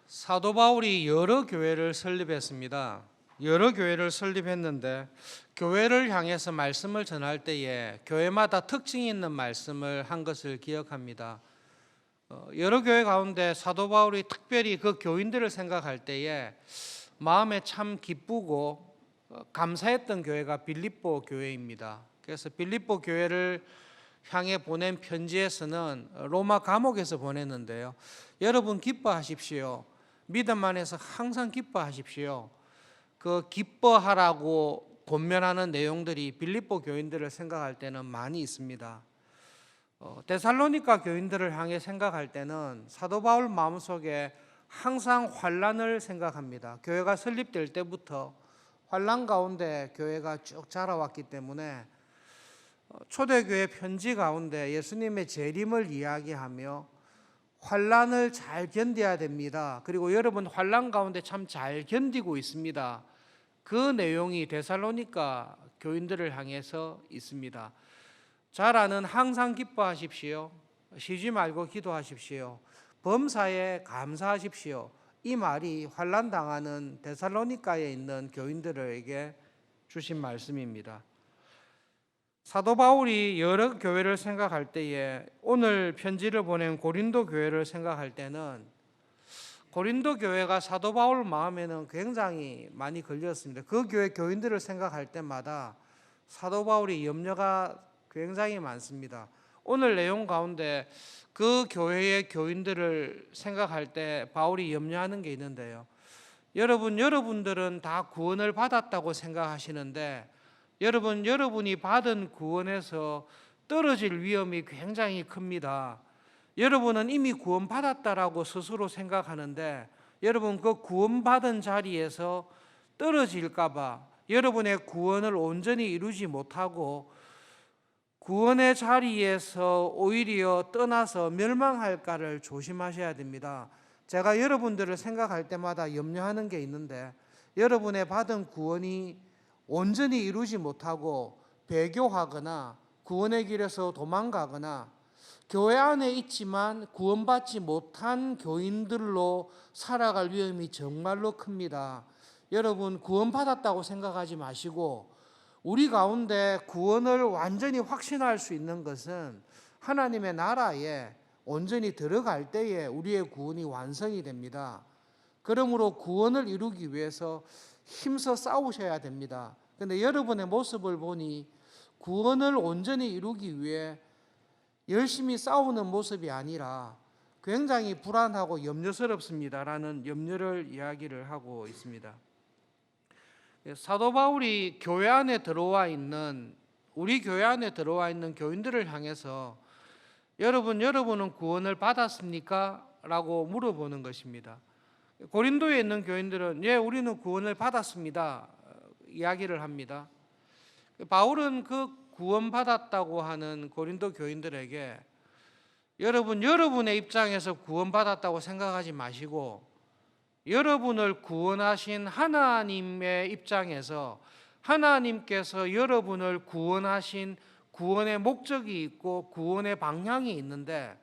사도 바울이 여러 교회를 설립했습니다. 여러 교회를 설립했는데 교회를 향해서 말씀을 전할 때에 교회마다 특징이 있는 말씀을 한 것을 기억합니다. 여러 교회 가운데 사도 바울이 특별히 그 교인들을 생각할 때에 마음에 참 기쁘고 감사했던 교회가 빌립보 교회입니다. 그래서 빌립보 교회를 향해 보낸 편지에서는 로마 감옥에서 보냈는데요. 여러분 기뻐하십시오. 믿음 안에서 항상 기뻐하십시오. 그 기뻐하라고 권면하는 내용들이 빌립보 교인들을 생각할 때는 많이 있습니다. 데살로니가 교인들을 향해 생각할 때는 사도 바울 마음속에 항상 환란을 생각합니다. 교회가 설립될 때부터 환란 가운데 교회가 쭉 자라왔기 때문에 초대교회 편지 가운데 예수님의 재림을 이야기하며 환란을 잘 견뎌야 됩니다. 그리고 여러분 환란 가운데 참 잘 견디고 있습니다. 그 내용이 데살로니가 교인들을 향해서 있습니다. 잘 아는 항상 기뻐하십시오. 쉬지 말고 기도하십시오. 범사에 감사하십시오. 이 말이 환난 당하는 데살로니가에 있는 교인들에게 주신 말씀입니다. 사도 바울이 여러 교회를 생각할 때에 오늘 편지를 보낸 고린도 교회를 생각할 때는 고린도 교회가 사도 바울 마음에는 굉장히 많이 걸렸습니다. 그 교회 교인들을 생각할 때마다 사도 바울이 염려가 굉장히 많습니다. 오늘 내용 가운데 그 교회의 교인들을 생각할 때 바울이 염려하는 게 있는데요. 여러분들은 다 구원을 받았다고 생각하시는데 여러분이 받은 구원에서 떨어질 위험이 굉장히 큽니다. 여러분은 이미 구원받았다라고 스스로 생각하는데 여러분 그 구원받은 자리에서 떨어질까 봐 여러분의 구원을 온전히 이루지 못하고 구원의 자리에서 오히려 떠나서 멸망할까를 조심하셔야 됩니다. 제가 여러분들을 생각할 때마다 염려하는 게 있는데 여러분의 받은 구원이 온전히 이루지 못하고 배교하거나 구원의 길에서 도망가거나 교회 안에 있지만 구원받지 못한 교인들로 살아갈 위험이 정말로 큽니다. 여러분 구원받았다고 생각하지 마시고 우리 가운데 구원을 완전히 확신할 수 있는 것은 하나님의 나라에 온전히 들어갈 때에 우리의 구원이 완성이 됩니다. 그러므로 구원을 이루기 위해서 힘써 싸우셔야 됩니다. 그런데 여러분의 모습을 보니 구원을 온전히 이루기 위해 열심히 싸우는 모습이 아니라 굉장히 불안하고 염려스럽습니다라는 염려를 이야기를 하고 있습니다. 사도 바울이 교회 안에 들어와 있는 우리 교회 안에 들어와 있는 교인들을 향해서 여러분은 구원을 받았습니까? 라고 물어보는 것입니다. 고린도에 있는 교인들은 예, 우리는 구원을 받았습니다. 이야기를 합니다. 바울은 그 구원받았다고 하는 고린도 교인들에게 여러분의 입장에서 구원받았다고 생각하지 마시고 여러분을 구원하신 하나님의 입장에서 하나님께서 여러분을 구원하신 구원의 목적이 있고 구원의 방향이 있는데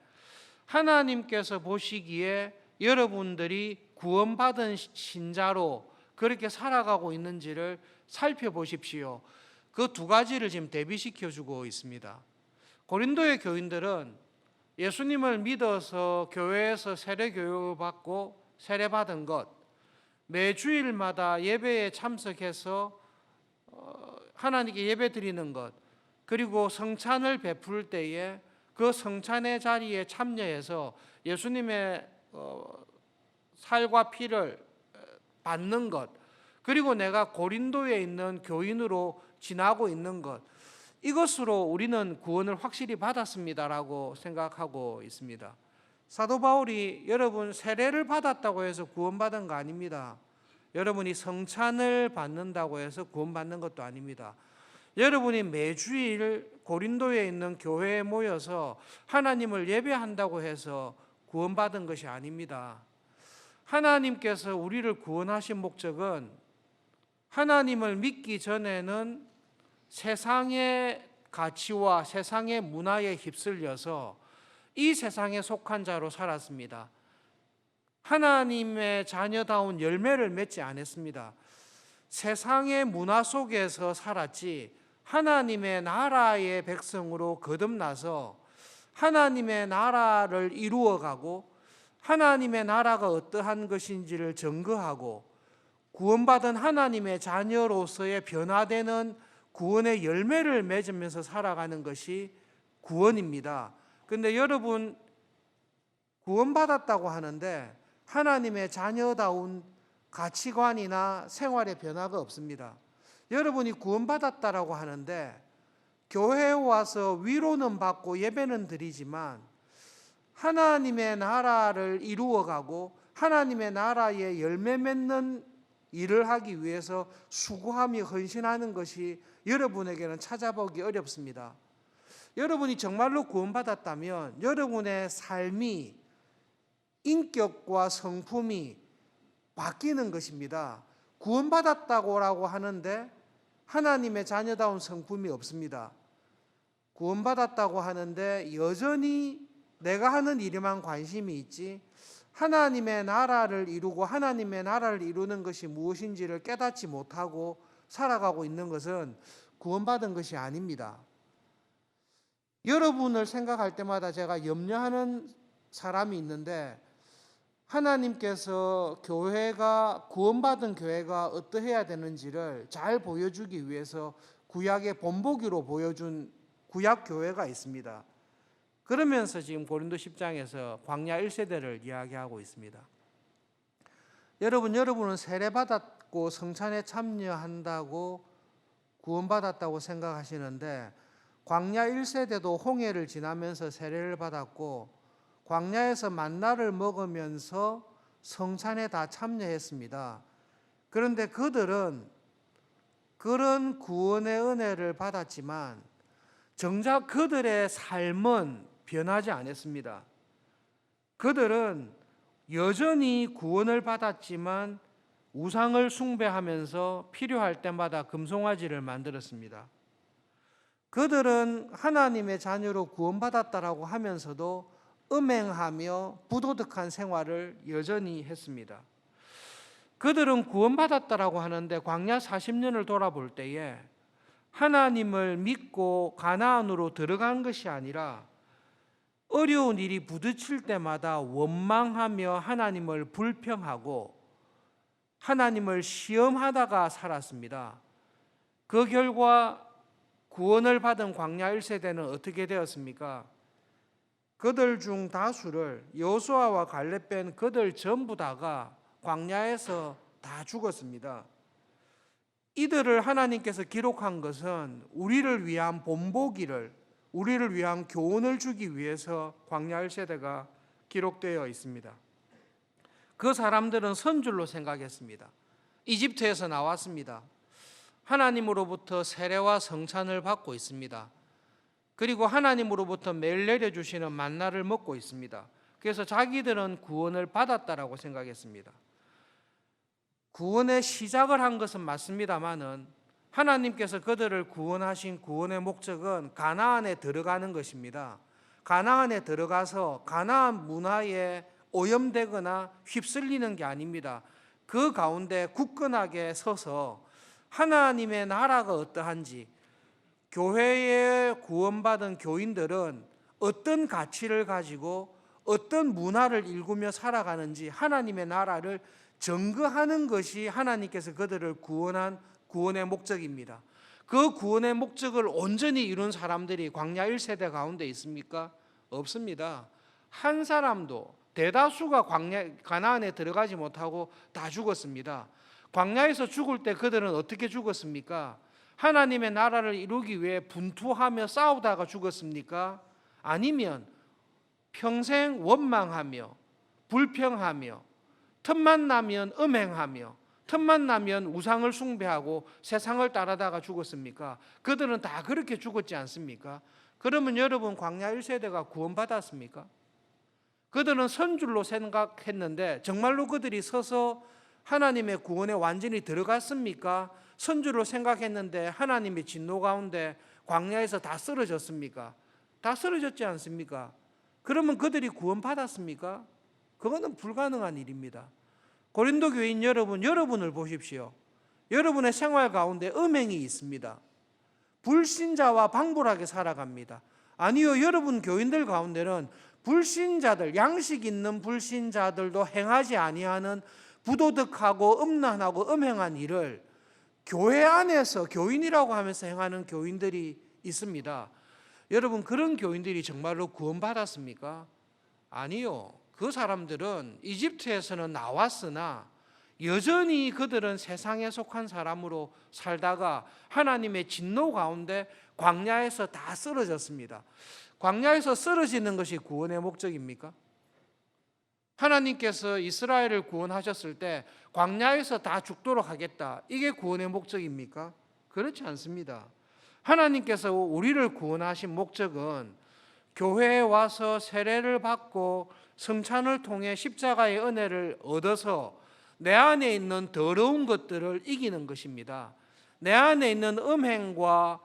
하나님께서 보시기에 여러분들이 구원받은 신자로 그렇게 살아가고 있는지를 살펴보십시오. 그 두 가지를 지금 대비시켜 주고 있습니다. 고린도의 교인들은 예수님을 믿어서 교회에서 세례 교육받고 세례받은 것, 매주일마다 예배에 참석해서 하나님께 예배 드리는 것, 그리고 성찬을 베풀 때에 그 성찬의 자리에 참여해서 예수님의 살과 피를 받는 것, 그리고 내가 고린도에 있는 교인으로 지나고 있는 것, 이것으로 우리는 구원을 확실히 받았습니다라고 생각하고 있습니다. 사도 바울이 여러분 세례를 받았다고 해서 구원받은 거 아닙니다. 여러분이 성찬을 받는다고 해서 구원받는 것도 아닙니다. 여러분이 매주일 고린도에 있는 교회에 모여서 하나님을 예배한다고 해서 구원받은 것이 아닙니다. 하나님께서 우리를 구원하신 목적은 하나님을 믿기 전에는 세상의 가치와 세상의 문화에 휩쓸려서 이 세상에 속한 자로 살았습니다. 하나님의 자녀다운 열매를 맺지 않았습니다. 세상의 문화 속에서 살았지 하나님의 나라의 백성으로 거듭나서 하나님의 나라를 이루어가고 하나님의 나라가 어떠한 것인지를 증거하고 구원받은 하나님의 자녀로서의 변화되는 구원의 열매를 맺으면서 살아가는 것이 구원입니다. 그런데 여러분, 구원받았다고 하는데 하나님의 자녀다운 가치관이나 생활의 변화가 없습니다. 여러분이 구원받았다라고 하는데 교회에 와서 위로는 받고 예배는 드리지만 하나님의 나라를 이루어가고 하나님의 나라의 열매 맺는 일을 하기 위해서 수고하며 헌신하는 것이 여러분에게는 찾아보기 어렵습니다. 여러분이 정말로 구원받았다면 여러분의 삶이, 인격과 성품이 바뀌는 것입니다. 구원받았다고 하는데 하나님의 자녀다운 성품이 없습니다. 구원받았다고 하는데 여전히 내가 하는 일에만 관심이 있지 하나님의 나라를 이루고 하나님의 나라를 이루는 것이 무엇인지를 깨닫지 못하고 살아가고 있는 것은 구원받은 것이 아닙니다. 여러분을 생각할 때마다 제가 염려하는 사람이 있는데 하나님께서 교회가 구원받은 교회가 어떠해야 되는지를 잘 보여주기 위해서 구약의 본보기로 보여준 구약 교회가 있습니다. 그러면서 지금 고린도 10장에서 광야 1세대를 이야기하고 있습니다. 여러분은 세례받았고 성찬에 참여한다고 구원받았다고 생각하시는데 광야 1세대도 홍해를 지나면서 세례를 받았고 광야에서 만나를 먹으면서 성찬에 다 참여했습니다. 그런데 그들은 그런 구원의 은혜를 받았지만 정작 그들의 삶은 변하지 않았습니다. 그들은 여전히 구원을 받았지만 우상을 숭배하면서 필요할 때마다 금송아지를 만들었습니다. 그들은 하나님의 자녀로 구원받았다라고 하면서도 음행하며 부도덕한 생활을 여전히 했습니다. 그들은 구원받았다라고 하는데 광야 40년을 돌아볼 때에 하나님을 믿고 가나안으로 들어간 것이 아니라 어려운 일이 부딪힐 때마다 원망하며 하나님을 불평하고 하나님을 시험하다가 살았습니다. 그 결과 구원을 받은 광야 1세대는 어떻게 되었습니까? 그들 중 다수를 여호수아와 갈렙 뺀 그들 전부 다가 광야에서 다 죽었습니다. 이들을 하나님께서 기록한 것은 우리를 위한 본보기를, 우리를 위한 교훈을 주기 위해서 광야 1세대가 기록되어 있습니다. 그 사람들은 선줄로 생각했습니다. 이집트에서 나왔습니다. 하나님으로부터 세례와 성찬을 받고 있습니다. 그리고 하나님으로부터 매일 내려주시는 만나를 먹고 있습니다. 그래서 자기들은 구원을 받았다라고 생각했습니다. 구원의 시작을 한 것은 맞습니다마는 하나님께서 그들을 구원하신 구원의 목적은 가나안에 들어가는 것입니다. 가나안에 들어가서 가나안 문화에 오염되거나 휩쓸리는 게 아닙니다. 그 가운데 굳건하게 서서 하나님의 나라가 어떠한지, 교회에 구원받은 교인들은 어떤 가치를 가지고 어떤 문화를 일구며 살아가는지 하나님의 나라를 증거하는 것이 하나님께서 그들을 구원한 구원의 목적입니다. 그 구원의 목적을 온전히 이룬 사람들이 광야 1세대 가운데 있습니까? 없습니다. 한 사람도, 대다수가 가나안에 들어가지 못하고 다 죽었습니다. 광야에서 죽을 때 그들은 어떻게 죽었습니까? 하나님의 나라를 이루기 위해 분투하며 싸우다가 죽었습니까? 아니면 평생 원망하며 불평하며 틈만 나면 음행하며 틈만 나면 우상을 숭배하고 세상을 따라다가 죽었습니까? 그들은 다 그렇게 죽었지 않습니까? 그러면 여러분, 광야 1세대가 구원받았습니까? 그들은 선줄로 생각했는데 정말로 그들이 서서 하나님의 구원에 완전히 들어갔습니까? 선줄로 생각했는데 하나님의 진노 가운데 광야에서 다 쓰러졌습니까? 다 쓰러졌지 않습니까? 그러면 그들이 구원받았습니까? 그거는 불가능한 일입니다. 고린도 교인 여러분, 여러분을 보십시오. 여러분의 생활 가운데 음행이 있습니다. 불신자와 방불하게 살아갑니다. 아니요, 여러분 교인들 가운데는 불신자들, 양식 있는 불신자들도 행하지 아니하는 부도덕하고 음란하고 음행한 일을 교회 안에서 교인이라고 하면서 행하는 교인들이 있습니다. 여러분, 그런 교인들이 정말로 구원받았습니까? 아니요. 그 사람들은 이집트에서는 나왔으나 여전히 그들은 세상에 속한 사람으로 살다가 하나님의 진노 가운데 광야에서 다 쓰러졌습니다. 광야에서 쓰러지는 것이 구원의 목적입니까? 하나님께서 이스라엘을 구원하셨을 때 광야에서 다 죽도록 하겠다, 이게 구원의 목적입니까? 그렇지 않습니다. 하나님께서 우리를 구원하신 목적은 교회에 와서 세례를 받고 성찬을 통해 십자가의 은혜를 얻어서 내 안에 있는 더러운 것들을 이기는 것입니다. 내 안에 있는 음행과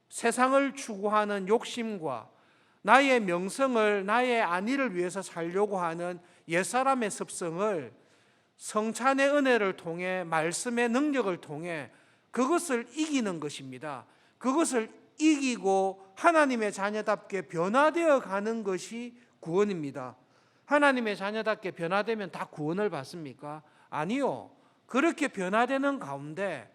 세상을 추구하는 욕심과 나의 명성을, 나의 안위를 위해서 살려고 하는 옛사람의 습성을 성찬의 은혜를 통해, 말씀의 능력을 통해 그것을 이기는 것입니다. 그것을 이기고 하나님의 자녀답게 변화되어 가는 것이 구원입니다. 하나님의 자녀답게 변화되면 다 구원을 받습니까? 아니요. 그렇게 변화되는 가운데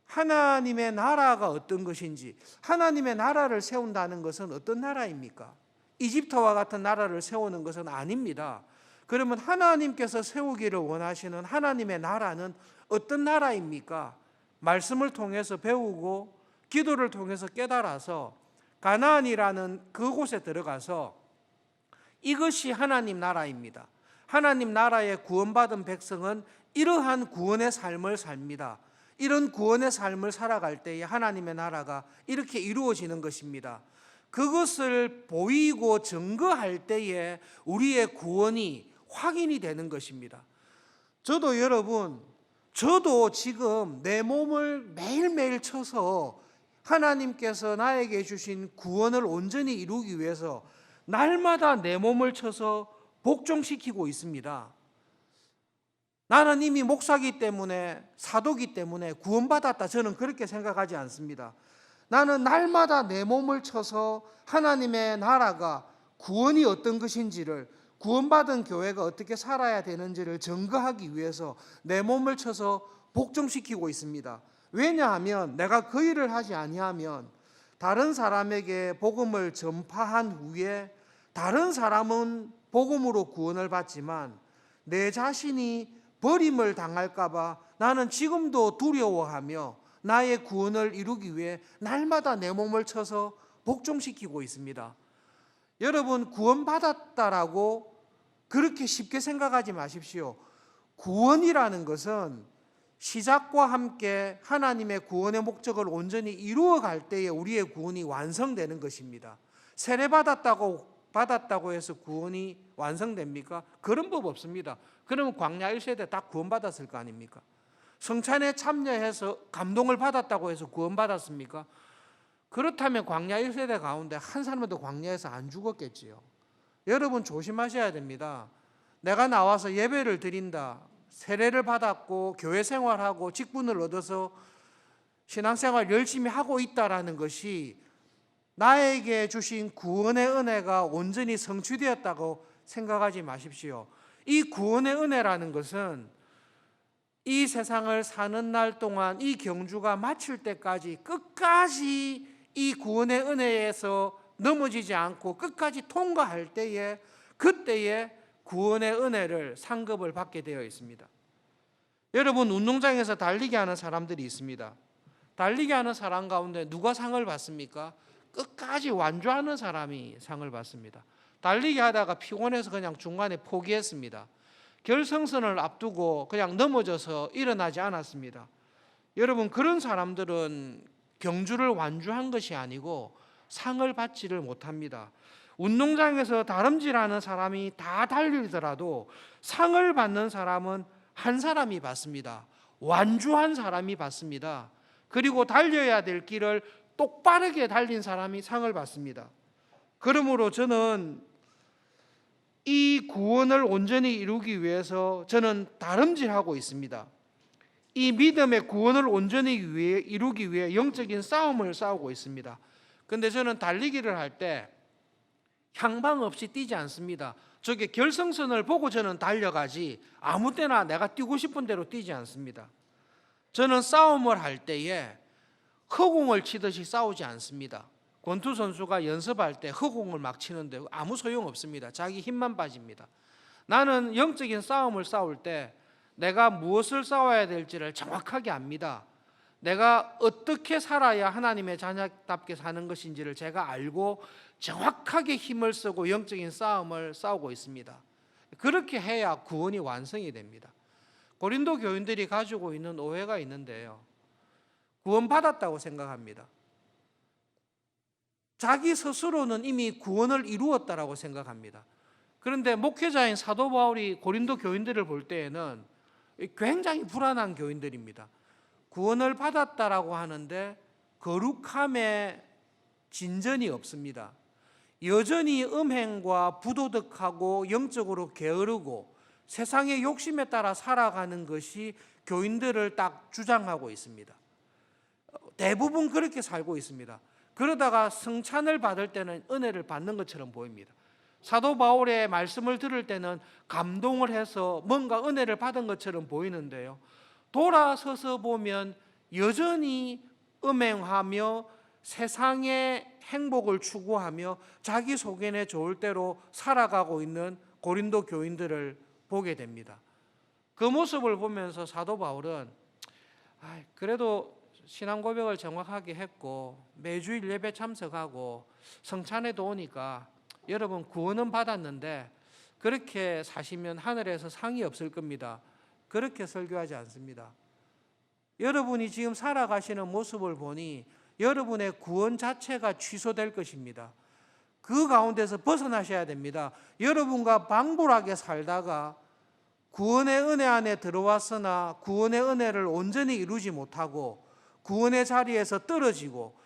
하나님의 나라가 어떤 것인지, 하나님의 나라를 세운다는 것은 어떤 나라입니까? 이집트와 같은 나라를 세우는 것은 아닙니다. 그러면 하나님께서 세우기를 원하시는 하나님의 나라는 어떤 나라입니까? 말씀을 통해서 배우고 기도를 통해서 깨달아서 가나안이라는 그곳에 들어가서 이것이 하나님 나라입니다. 하나님 나라에 구원받은 백성은 이러한 구원의 삶을 삽니다. 이런 구원의 삶을 살아갈 때에 하나님의 나라가 이렇게 이루어지는 것입니다. 그것을 보이고 증거할 때에 우리의 구원이 확인이 되는 것입니다. 저도 여러분, 저도 지금 내 몸을 매일매일 쳐서 하나님께서 나에게 주신 구원을 온전히 이루기 위해서 날마다 내 몸을 쳐서 복종시키고 있습니다. 나는 이미 목사기 때문에, 사도기 때문에 구원받았다, 저는 그렇게 생각하지 않습니다. 나는 날마다 내 몸을 쳐서 하나님의 나라가, 구원이 어떤 것인지를, 구원받은 교회가 어떻게 살아야 되는지를 증거하기 위해서 내 몸을 쳐서 복종시키고 있습니다. 왜냐하면 내가 그 일을 하지 아니하면 다른 사람에게 복음을 전파한 후에 다른 사람은 복음으로 구원을 받지만 내 자신이 버림을 당할까 봐 나는 지금도 두려워하며 나의 구원을 이루기 위해 날마다 내 몸을 쳐서 복종시키고 있습니다. 여러분, 구원받았다라고 그렇게 쉽게 생각하지 마십시오. 구원이라는 것은 시작과 함께 하나님의 구원의 목적을 온전히 이루어 갈 때에 우리의 구원이 완성되는 것입니다. 세례받았다고 해서 구원이 완성됩니까? 그런 법 없습니다. 그러면 광야 1세대 다 구원받았을 거 아닙니까? 성찬에 참여해서 감동을 받았다고 해서 구원받았습니까? 그렇다면 광야 1세대 가운데 한 사람도 광야에서 안 죽었겠지요. 여러분, 조심하셔야 됩니다. 내가 나와서 예배를 드린다, 세례를 받았고 교회 생활하고 직분을 얻어서 신앙생활 열심히 하고 있다라는 것이 나에게 주신 구원의 은혜가 온전히 성취되었다고 생각하지 마십시오. 이 구원의 은혜라는 것은 이 세상을 사는 날 동안 이 경주가 마칠 때까지 끝까지 이 구원의 은혜에서 넘어지지 않고 끝까지 통과할 때에, 그때에 구원의 은혜를 상급을 받게 되어 있습니다. 여러분, 운동장에서 달리기 하는 사람들이 있습니다. 달리기 하는 사람 가운데 누가 상을 받습니까? 끝까지 완주하는 사람이 상을 받습니다. 달리기 하다가 피곤해서 그냥 중간에 포기했습니다. 결승선을 앞두고 그냥 넘어져서 일어나지 않았습니다. 여러분, 그런 사람들은 경주를 완주한 것이 아니고 상을 받지를 못합니다. 운동장에서 다름질하는 사람이 다 달리더라도 상을 받는 사람은 한 사람이 받습니다. 완주한 사람이 받습니다. 그리고 달려야 될 길을 똑바르게 달린 사람이 상을 받습니다. 그러므로 저는 이 구원을 온전히 이루기 위해서 저는 다름질하고 있습니다. 이 믿음의 구원을 온전히 이루기 위해 영적인 싸움을 싸우고 있습니다. 그런데 저는 달리기를 할 때 향방 없이 뛰지 않습니다. 저게 결승선을 보고 저는 달려가지 아무 때나 내가 뛰고 싶은 대로 뛰지 않습니다. 저는 싸움을 할 때에 허공을 치듯이 싸우지 않습니다. 권투 선수가 연습할 때 허공을 막 치는데 아무 소용없습니다. 자기 힘만 빠집니다. 나는 영적인 싸움을 싸울 때 내가 무엇을 싸워야 될지를 정확하게 압니다. 내가 어떻게 살아야 하나님의 자녀답게 사는 것인지를 제가 알고 정확하게 힘을 쓰고 영적인 싸움을 싸우고 있습니다. 그렇게 해야 구원이 완성이 됩니다. 고린도 교인들이 가지고 있는 오해가 있는데요, 구원받았다고 생각합니다. 자기 스스로는 이미 구원을 이루었다라고 생각합니다. 그런데 목회자인 사도 바울이 고린도 교인들을 볼 때에는 굉장히 불안한 교인들입니다. 구원을 받았다라고 하는데 거룩함에 진전이 없습니다. 여전히 음행과 부도덕하고 영적으로 게으르고 세상의 욕심에 따라 살아가는 것이 교인들을 딱 주장하고 있습니다. 대부분 그렇게 살고 있습니다. 그러다가 성찬을 받을 때는 은혜를 받는 것처럼 보입니다. 사도 바울의 말씀을 들을 때는 감동을 해서 뭔가 은혜를 받은 것처럼 보이는데요, 돌아서서 보면 여전히 음행하며 세상의 행복을 추구하며 자기 속에내 좋을 대로 살아가고 있는 고린도 교인들을 보게 됩니다. 그 모습을 보면서 사도 바울은 그래도 신앙 고백을 정확하게 했고 매주일 예배 참석하고 성찬에도 오니까 여러분 구원은 받았는데 그렇게 사시면 하늘에서 상이 없을 겁니다. 그렇게 설교하지 않습니다. 여러분이 지금 살아가시는 모습을 보니 여러분의 구원 자체가 취소될 것입니다. 그 가운데서 벗어나셔야 됩니다. 여러분과 방불하게 살다가 구원의 은혜 안에 들어왔으나 구원의 은혜를 온전히 이루지 못하고 구원의 자리에서 떨어지고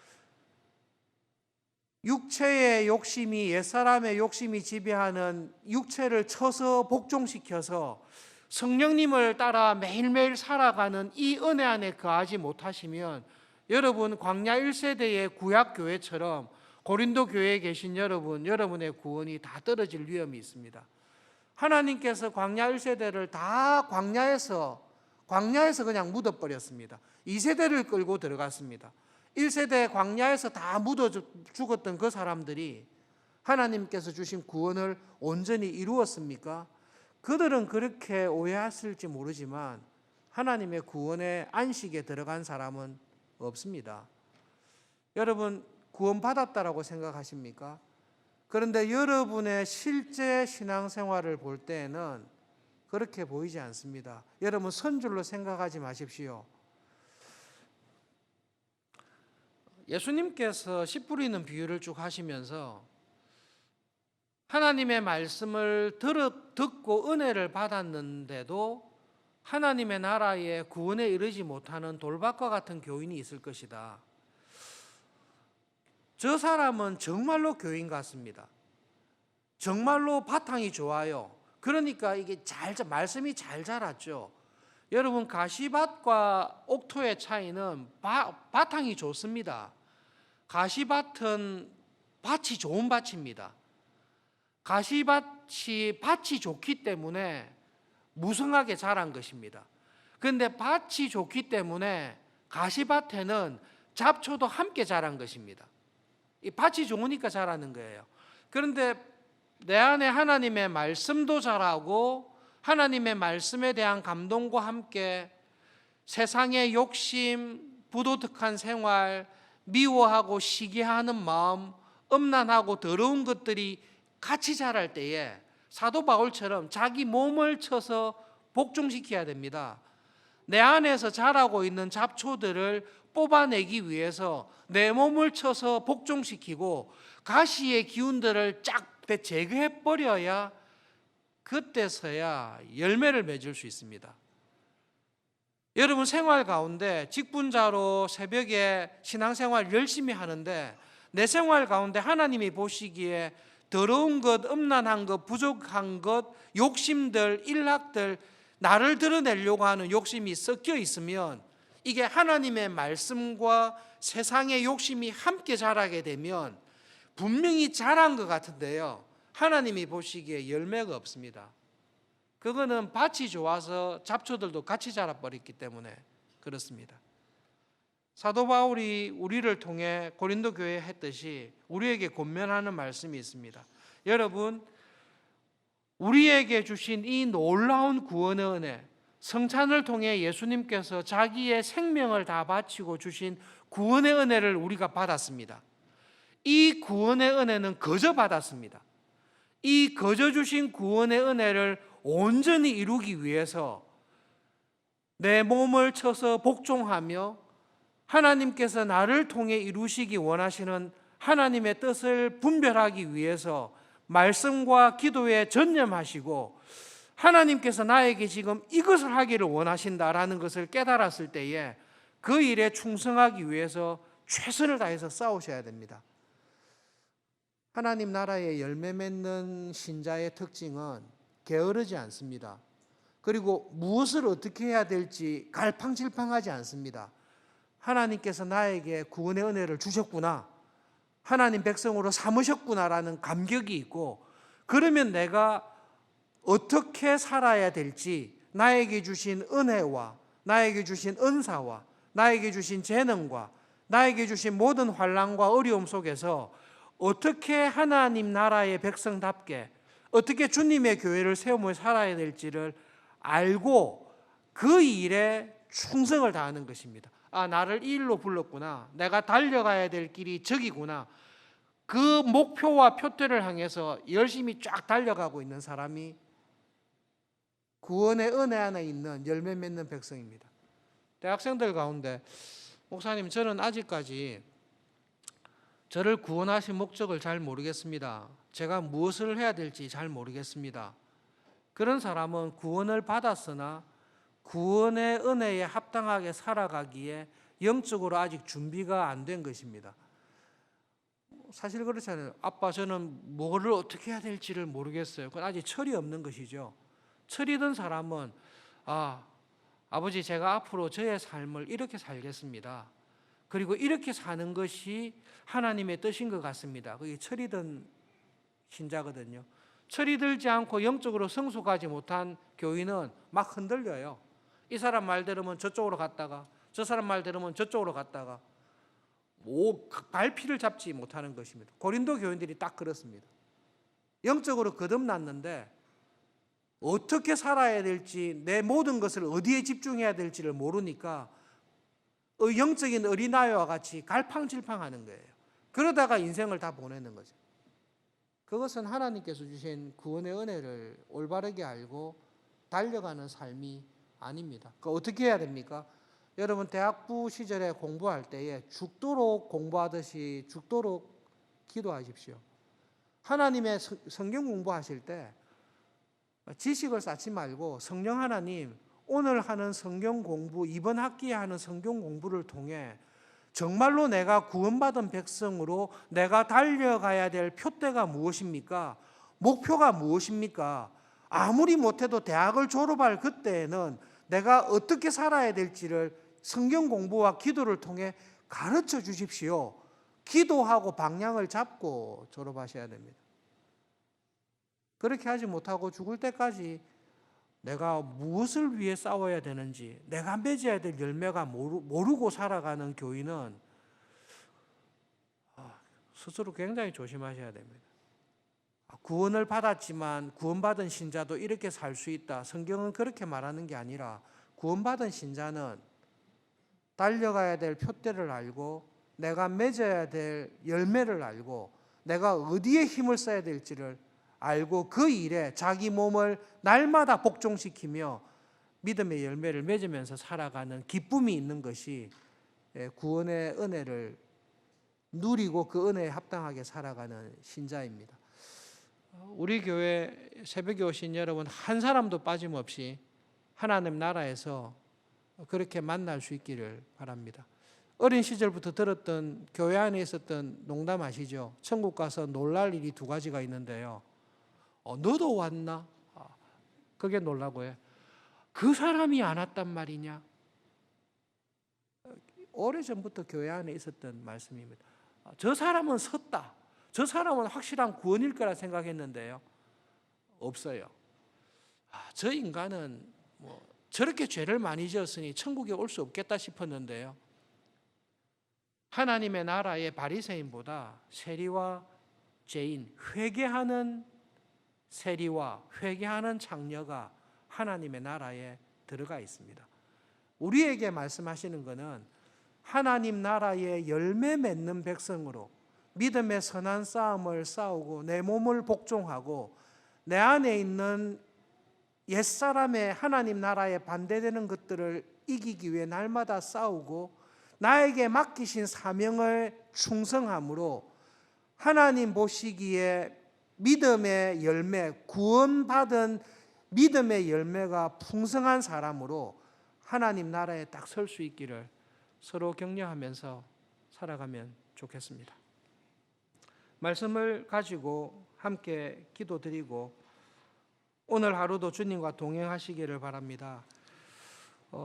육체의 욕심이, 옛사람의 욕심이 지배하는 육체를 쳐서 복종시켜서 성령님을 따라 매일매일 살아가는 이 은혜 안에 거하지 못하시면 여러분 광야 1세대의 구약교회처럼 고린도 교회에 계신 여러분의 구원이 다 떨어질 위험이 있습니다. 하나님께서 광야 1세대를 다 광야에서 그냥 묻어버렸습니다. 2세대를 끌고 들어갔습니다. 1세대 광야에서 다 묻어 죽었던 그 사람들이 하나님께서 주신 구원을 온전히 이루었습니까? 그들은 그렇게 오해했을지 모르지만 하나님의 구원의 안식에 들어간 사람은 없습니다. 여러분 구원받았다라고 생각하십니까? 그런데 여러분의 실제 신앙생활을 볼 때에는 그렇게 보이지 않습니다. 여러분 선줄로 생각하지 마십시오. 예수님께서 씨 뿌리는 비유를 쭉 하시면서 하나님의 말씀을 듣고 은혜를 받았는데도 하나님의 나라의 구원에 이르지 못하는 돌밭과 같은 교인이 있을 것이다. 저 사람은 정말로 교인 같습니다. 정말로 바탕이 좋아요. 그러니까 이게 말씀이 잘 자랐죠. 여러분 가시밭과 옥토의 차이는 바탕이 좋습니다. 가시밭은 밭이 좋은 밭입니다. 밭이 좋기 때문에 무성하게 자란 것입니다. 그런데 밭이 좋기 때문에 가시밭에는 잡초도 함께 자란 것입니다. 이 밭이 좋으니까 자라는 거예요. 그런데 내 안에 하나님의 말씀도 자라고 하나님의 말씀에 대한 감동과 함께 세상의 욕심, 부도덕한 생활, 미워하고 시기하는 마음, 음란하고 더러운 것들이 같이 자랄 때에 사도 바울처럼 자기 몸을 쳐서 복종시켜야 됩니다. 내 안에서 자라고 있는 잡초들을 뽑아내기 위해서 내 몸을 쳐서 복종시키고 가시의 기운들을 쫙 제거해버려야 그때서야 열매를 맺을 수 있습니다. 여러분 생활 가운데 직분자로 새벽에 신앙생활 열심히 하는데 내 생활 가운데 하나님이 보시기에 더러운 것, 음란한 것, 부족한 것, 욕심들, 일락들, 나를 드러내려고 하는 욕심이 섞여 있으면 이게 하나님의 말씀과 세상의 욕심이 함께 자라게 되면 분명히 자란 것 같은데요, 하나님이 보시기에 열매가 없습니다. 그거는 밭이 좋아서 잡초들도 같이 자라버렸기 때문에 그렇습니다. 사도 바울이 우리를 통해 고린도 교회에 했듯이 우리에게 권면하는 말씀이 있습니다. 여러분, 우리에게 주신 이 놀라운 구원의 은혜, 성찬을 통해 예수님께서 자기의 생명을 다 바치고 주신 구원의 은혜를 우리가 받았습니다. 이 구원의 은혜는 거저 받았습니다. 이 거저 주신 구원의 은혜를 온전히 이루기 위해서 내 몸을 쳐서 복종하며 하나님께서 나를 통해 이루시기 원하시는 하나님의 뜻을 분별하기 위해서 말씀과 기도에 전념하시고 하나님께서 나에게 지금 이것을 하기를 원하신다라는 것을 깨달았을 때에 그 일에 충성하기 위해서 최선을 다해서 싸우셔야 됩니다. 하나님 나라의 열매 맺는 신자의 특징은 게으르지 않습니다. 그리고 무엇을 어떻게 해야 될지 갈팡질팡하지 않습니다. 하나님께서 나에게 구원의 은혜를 주셨구나, 하나님 백성으로 삼으셨구나라는 감격이 있고, 그러면 내가 어떻게 살아야 될지 나에게 주신 은혜와 나에게 주신 은사와 나에게 주신 재능과 나에게 주신 모든 환난과 어려움 속에서 어떻게 하나님 나라의 백성답게 어떻게 주님의 교회를 세우며 살아야 될지를 알고 그 일에 충성을 다하는 것입니다. 아, 나를 이 일로 불렀구나, 내가 달려가야 될 길이 저기구나, 그 목표와 표대를 향해서 열심히 쫙 달려가고 있는 사람이 구원의 은혜 안에 있는 열매 맺는 백성입니다. 대학생들 가운데 목사님, 저는 아직까지 저를 구원하신 목적을 잘 모르겠습니다, 제가 무엇을 해야 될지 잘 모르겠습니다, 그런 사람은 구원을 받았으나 구원의 은혜에 합당하게 살아가기에 영적으로 아직 준비가 안 된 것입니다. 사실 그렇잖아요. 아빠, 저는 뭐를 어떻게 해야 될지를 모르겠어요. 그건 아직 철이 없는 것이죠. 철이 든 사람은 아버지, 제가 앞으로 저의 삶을 이렇게 살겠습니다, 그리고 이렇게 사는 것이 하나님의 뜻인 것 같습니다. 그게 철이 든 신자거든요. 철이 들지 않고 영적으로 성숙하지 못한 교인은 막 흔들려요. 이 사람 말 들으면 저쪽으로 갔다가 저 사람 말 들으면 저쪽으로 갔다가 발피를 잡지 못하는 것입니다. 고린도 교인들이 딱 그렇습니다. 영적으로 거듭났는데 어떻게 살아야 될지, 내 모든 것을 어디에 집중해야 될지를 모르니까 영적인 어린아이와 같이 갈팡질팡하는 거예요. 그러다가 인생을 다 보내는 거죠. 그것은 하나님께서 주신 구원의 은혜를 올바르게 알고 달려가는 삶이 아닙니다. 어떻게 해야 됩니까? 여러분, 대학부 시절에 공부할 때에 죽도록 공부하듯이 죽도록 기도하십시오. 하나님의 성경 공부하실 때 지식을 쌓지 말고 성령 하나님, 오늘 하는 성경 공부, 이번 학기에 하는 성경 공부를 통해 정말로 내가 구원받은 백성으로 내가 달려가야 될 표대가 무엇입니까? 목표가 무엇입니까? 아무리 못해도 대학을 졸업할 그때에는 내가 어떻게 살아야 될지를 성경 공부와 기도를 통해 가르쳐 주십시오. 기도하고 방향을 잡고 졸업하셔야 됩니다. 그렇게 하지 못하고 죽을 때까지 내가 무엇을 위해 싸워야 되는지, 내가 맺어야 될 열매가 모르고 살아가는 교인은 스스로 굉장히 조심하셔야 됩니다. 구원을 받았지만 구원받은 신자도 이렇게 살 수 있다, 성경은 그렇게 말하는 게 아니라 구원받은 신자는 달려가야 될 표대를 알고 내가 맺어야 될 열매를 알고 내가 어디에 힘을 써야 될지를 알고 그 일에 자기 몸을 날마다 복종시키며 믿음의 열매를 맺으면서 살아가는 기쁨이 있는 것이 구원의 은혜를 누리고 그 은혜에 합당하게 살아가는 신자입니다. 우리 교회 새벽에 오신 여러분 한 사람도 빠짐없이 하나님 나라에서 그렇게 만날 수 있기를 바랍니다. 어린 시절부터 들었던 교회 안에 있었던 농담 아시죠? 천국 가서 놀랄 일이 두 가지가 있는데요. 너도 왔나? 그게 놀라고요. 그 사람이 안 왔단 말이냐? 오래전부터 교회 안에 있었던 말씀입니다. 저 사람은 섰다. 저 사람은 확실한 구원일 거라 생각했는데요. 없어요. 저 인간은 저렇게 죄를 많이 지었으니 천국에 올 수 없겠다 싶었는데요. 하나님의 나라의 바리새인보다 세리와 죄인, 회개하는 세리와 회개하는 장녀가 하나님의 나라에 들어가 있습니다. 우리에게 말씀하시는 것은 하나님 나라의 열매 맺는 백성으로 믿음의 선한 싸움을 싸우고 내 몸을 복종하고 내 안에 있는 옛사람의 하나님 나라에 반대되는 것들을 이기기 위해 날마다 싸우고 나에게 맡기신 사명을 충성함으로 하나님 보시기에 믿음의 열매, 구원받은 믿음의 열매가 풍성한 사람으로 하나님 나라에 딱 설 수 있기를 서로 격려하면서 살아가면 좋겠습니다. 말씀을 가지고 함께 기도드리고 오늘 하루도 주님과 동행하시기를 바랍니다.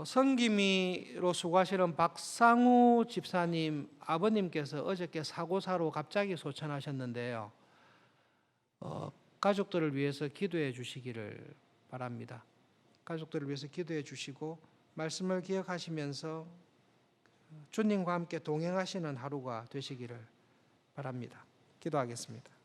성김이로 수고하시는 박상우 집사님 아버님께서 어저께 사고사로 갑자기 소천하셨는데요. 가족들을 위해서 기도해 주시기를 바랍니다. 가족들을 위해서 기도해 주시고 말씀을 기억하시면서 주님과 함께 동행하시는 하루가 되시기를 바랍니다. 기도하겠습니다.